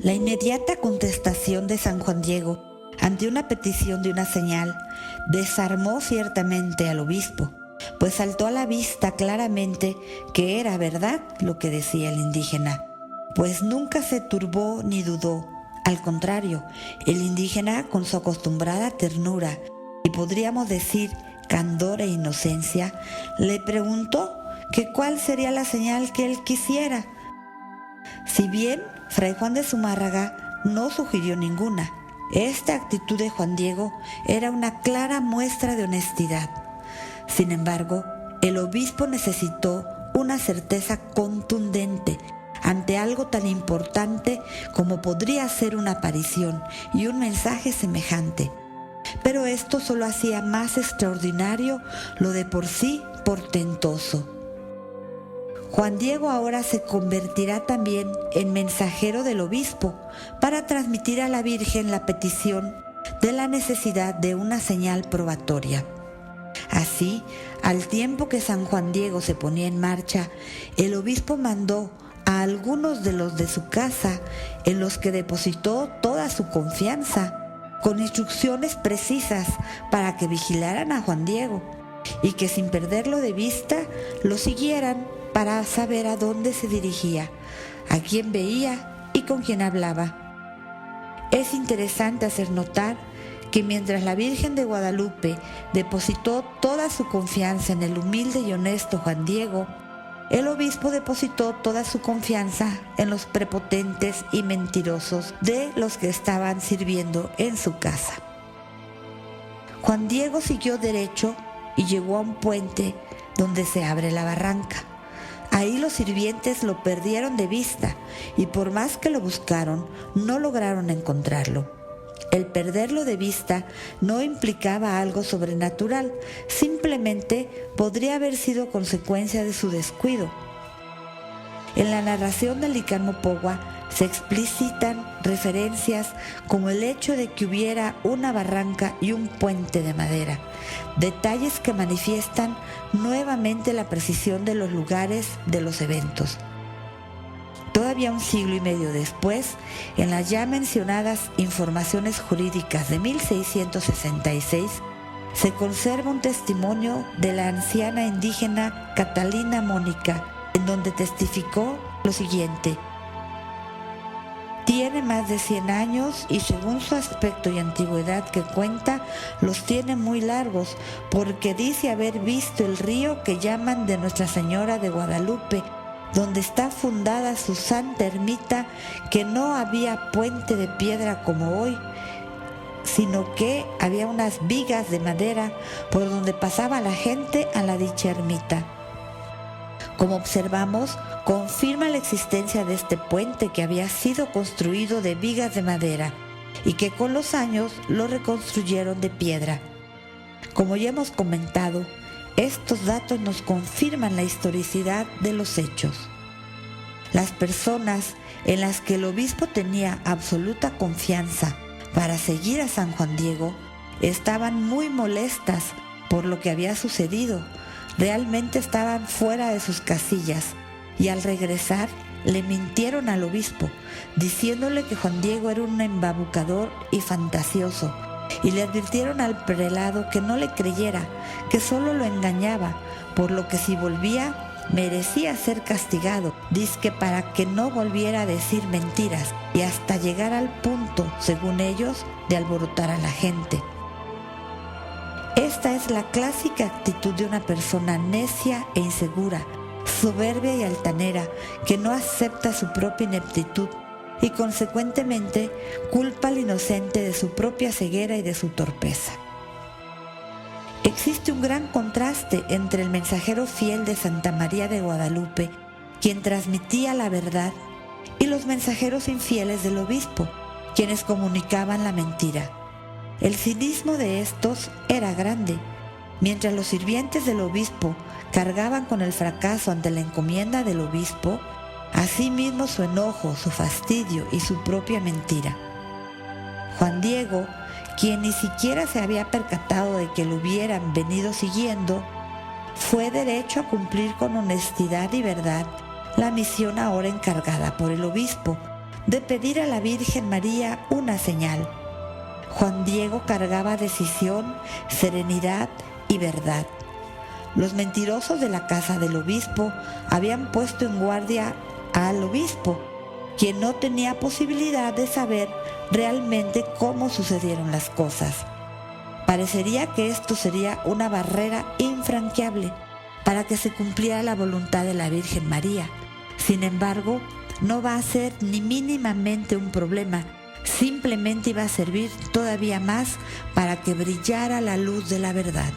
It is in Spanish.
La inmediata contestación de San Juan Diego ante una petición de una señal desarmó ciertamente al obispo, pues saltó a la vista claramente que era verdad lo que decía el indígena, pues nunca se turbó ni dudó. Al contrario, el indígena, con su acostumbrada ternura y podríamos decir candor e inocencia, le preguntó que cuál sería la señal que él quisiera. Si bien Fray Juan de Zumárraga no sugirió ninguna, esta actitud de Juan Diego era una clara muestra de honestidad. Sin embargo, el obispo necesitó una certeza contundente ante algo tan importante como podría ser una aparición y un mensaje semejante. Pero esto solo hacía más extraordinario lo de por sí portentoso. Juan Diego ahora se convertirá también en mensajero del obispo para transmitir a la Virgen la petición de la necesidad de una señal probatoria. Así, al tiempo que San Juan Diego se ponía en marcha, el obispo mandó a algunos de los de su casa, en los que depositó toda su confianza, con instrucciones precisas para que vigilaran a Juan Diego y que sin perderlo de vista lo siguieran para saber a dónde se dirigía, a quién veía y con quién hablaba. Es interesante hacer notar que mientras la Virgen de Guadalupe depositó toda su confianza en el humilde y honesto Juan Diego, el obispo depositó toda su confianza en los prepotentes y mentirosos de los que estaban sirviendo en su casa. Juan Diego siguió derecho y llegó a un puente donde se abre la barranca. Ahí los sirvientes lo perdieron de vista y por más que lo buscaron, no lograron encontrarlo. El perderlo de vista no implicaba algo sobrenatural, simplemente podría haber sido consecuencia de su descuido. En la narración del Licán Mopogua se explicitan referencias como el hecho de que hubiera una barranca y un puente de madera, detalles que manifiestan nuevamente la precisión de los lugares de los eventos. Todavía un siglo y medio después, en las ya mencionadas informaciones jurídicas de 1666, se conserva un testimonio de la anciana indígena Catalina Mónica, en donde testificó lo siguiente: tiene más de 100 años y según su aspecto y antigüedad que cuenta, los tiene muy largos, porque dice haber visto el río que llaman de Nuestra Señora de Guadalupe, donde está fundada su santa ermita, que no había puente de piedra como hoy, sino que había unas vigas de madera por donde pasaba la gente a la dicha ermita. Como observamos, confirma la existencia de este puente que había sido construido de vigas de madera y que con los años lo reconstruyeron de piedra. Como ya hemos comentado, estos datos nos confirman la historicidad de los hechos. Las personas en las que el obispo tenía absoluta confianza para seguir a San Juan Diego estaban muy molestas por lo que había sucedido. Realmente estaban fuera de sus casillas y al regresar le mintieron al obispo, diciéndole que Juan Diego era un embabucador y fantasioso, y le advirtieron al prelado que no le creyera, que solo lo engañaba, por lo que si volvía merecía ser castigado, dizque para que no volviera a decir mentiras y hasta llegar al punto, según ellos, de alborotar a la gente. Esta es la clásica actitud de una persona necia e insegura, soberbia y altanera, que no acepta su propia ineptitud y consecuentemente culpa al inocente de su propia ceguera y de su torpeza. Existe un gran contraste entre el mensajero fiel de Santa María de Guadalupe, quien transmitía la verdad, y los mensajeros infieles del obispo, quienes comunicaban la mentira. El cinismo de estos era grande. Mientras los sirvientes del obispo cargaban con el fracaso ante la encomienda del obispo, asimismo su enojo, su fastidio y su propia mentira. Juan Diego, quien ni siquiera se había percatado de que lo hubieran venido siguiendo, fue derecho a cumplir con honestidad y verdad la misión ahora encargada por el obispo, de pedir a la Virgen María una señal. Juan Diego cargaba decisión, serenidad y verdad. Los mentirosos de la casa del obispo habían puesto en guardia al obispo, quien no tenía posibilidad de saber realmente cómo sucedieron las cosas. Parecería que esto sería una barrera infranqueable para que se cumpliera la voluntad de la Virgen María. Sin embargo, no va a ser ni mínimamente un problema, simplemente iba a servir todavía más para que brillara la luz de la verdad.